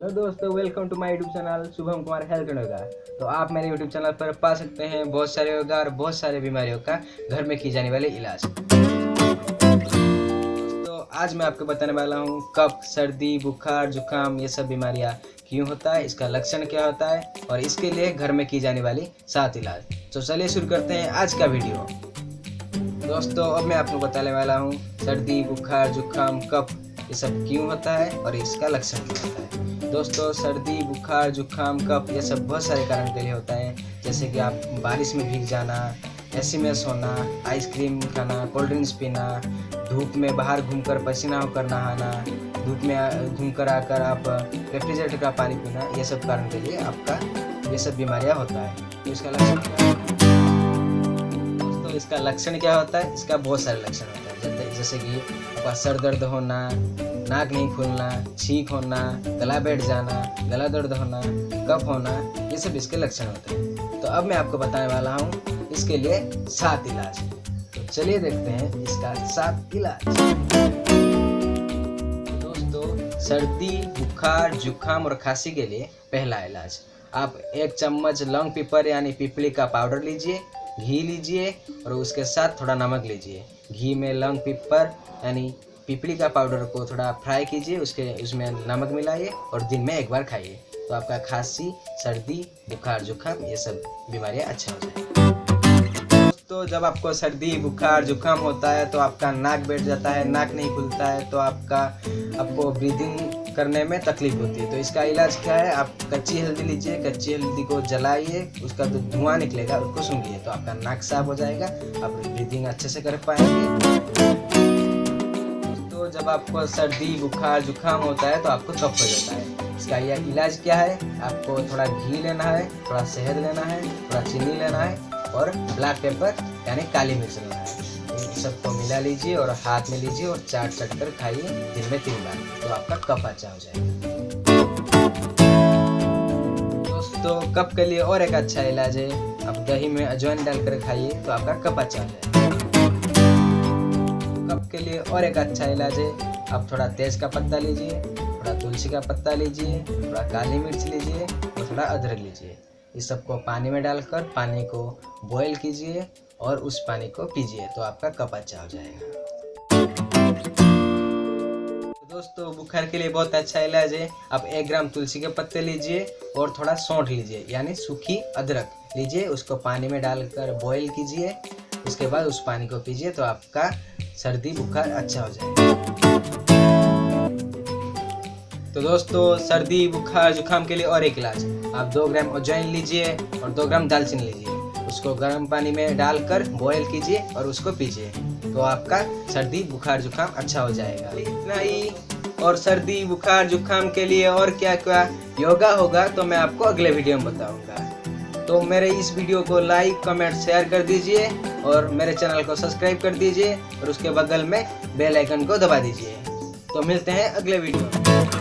Hello दोस्तों, welcome to my YouTube channel Shubham Kumar health and yoga. तो आप मेरे यूट्यूब चैनल पर पा सकते हैं बहुत सारे योगा और बहुत सारे बीमारियों का घर में की जाने वाले इलाज। तो आज मैं आपको बताने वाला हूँ कफ, सर्दी, बुखार, जुकाम ये सब बीमारियाँ क्यों होता है, इसका लक्षण क्या होता है और इसके लिए घर में की जाने वाली 7 इलाज। तो चलिए शुरू करते हैं आज का वीडियो। दोस्तों अब मैं आपको बताने वाला हूँ सर्दी, बुखार, जुकाम, कफ ये सब क्यों होता है और इसका लक्षण क्या होता है। दोस्तों सर्दी, बुखार, जुकाम, कफ ये सब बहुत सारे कारण के लिए होता है, जैसे कि आप बारिश में भीग जाना, एसी में सोना, आइसक्रीम खाना, कोल्ड ड्रिंक्स पीना, धूप में बाहर घूमकर पसीना होकर नहाना, धूप में घूमकर आकर आप रेफ्रिजरेटर का पानी पीना, ये सब कारण के लिए आपका ये सब बीमारियाँ होता है। तो इसका लक्षण क्या है? दोस्तों इसका लक्षण क्या होता है? इसका बहुत सारे लक्षण होता है, जैसे कि आपका सर दर्द होना, नाक नहीं खुलना, छींक होना, गला बैठ जाना, गला दर्द होना, कफ होना, ये सब इसके लक्षण होते हैं। तो अब मैं आपको बताने वाला हूँ इसके लिए 7 इलाज। तो चलिए देखते हैं इसका 7 इलाज। दोस्तों सर्दी, बुखार, जुकाम और खांसी के लिए पहला इलाज, आप 1 चम्मच लौंग पीपर यानी पीपली का पाउडर लीजिए, घी लीजिए और उसके साथ थोड़ा नमक लीजिए। घी में लौंग पीपर यानी पीपली का पाउडर को थोड़ा फ्राई कीजिए, उसमें नमक मिलाइए और दिन में 1 बार खाइए। तो आपका खांसी, सर्दी, बुखार, जुकाम ये सब बीमारियां अच्छा हो जाए। तो जब आपको सर्दी, बुखार, जुकाम होता है तो आपका नाक बैठ जाता है, नाक नहीं खुलता है, तो आपको ब्रीदिंग करने में तकलीफ होती है। तो इसका इलाज क्या है? आप कच्ची हल्दी लीजिए, कच्ची हल्दी को जलाइए, उसका जो धुआं निकलेगा उसको सूंघिए, तो आपका नाक साफ हो जाएगा, आप ब्रीदिंग अच्छे से कर पाएंगे। तो जब आपको सर्दी, बुखार, जुकाम होता है तो आपको कफ हो जाता है। इसका यह इलाज क्या है? आपको थोड़ा घी लेना है, थोड़ा शहद लेना है, थोड़ा चीनी लेना है और ब्लैक पेपर यानी काली मिर्च लेना है। इन सबको मिला लीजिए और हाथ में लीजिए और चाट कर खाइए दिन में 3 बार, तो आपका कफ अच्छा हो जाएगा। दोस्तों कफ के लिए और एक अच्छा इलाज है, आप दही में अजवाइन डालकर खाइए तो आपका कफ अच्छा हो जाएगा। कफ के लिए और एक अच्छा इलाज है, आप थोड़ा तेज का पत्ता लीजिए, थोड़ा तुलसी का पत्ता लीजिए, थोड़ा काली मिर्च लीजिए और थोड़ा अदरक लीजिए। इस सबको पानी में डालकर पानी को बॉईल कीजिए और उस पानी को पीजिए, तो आपका कफ अच्छा हो जाएगा। दोस्तों बुखार के लिए बहुत अच्छा इलाज है, आप 1 ग्राम तुलसी के पत्ते लीजिए और थोड़ा सौंठ लीजिए यानी सूखी अदरक लीजिए, उसको पानी में डालकर बॉईल कीजिए, उसके बाद उस पानी को पीजिए, तो आपका सर्दी बुखार अच्छा हो जाएगा। तो दोस्तों सर्दी, बुखार, जुकाम के लिए और एक इलाज, आप 2 ग्राम अजवाइन लीजिए और 2 ग्राम दालचीनी लीजिए, उसको गर्म पानी में डालकर बॉईल कीजिए और उसको पीजिए, तो आपका सर्दी, बुखार, जुकाम अच्छा हो जाएगा। इतना ही, और सर्दी, बुखार, जुकाम के लिए और क्या क्या योगा होगा तो मैं आपको अगले वीडियो में बताऊंगा। तो मेरे इस वीडियो को लाइक, कमेंट, शेयर कर दीजिए और मेरे चैनल को सब्सक्राइब कर दीजिए और उसके बगल में बेल आइकन को दबा दीजिए। तो मिलते हैं अगले वीडियो में।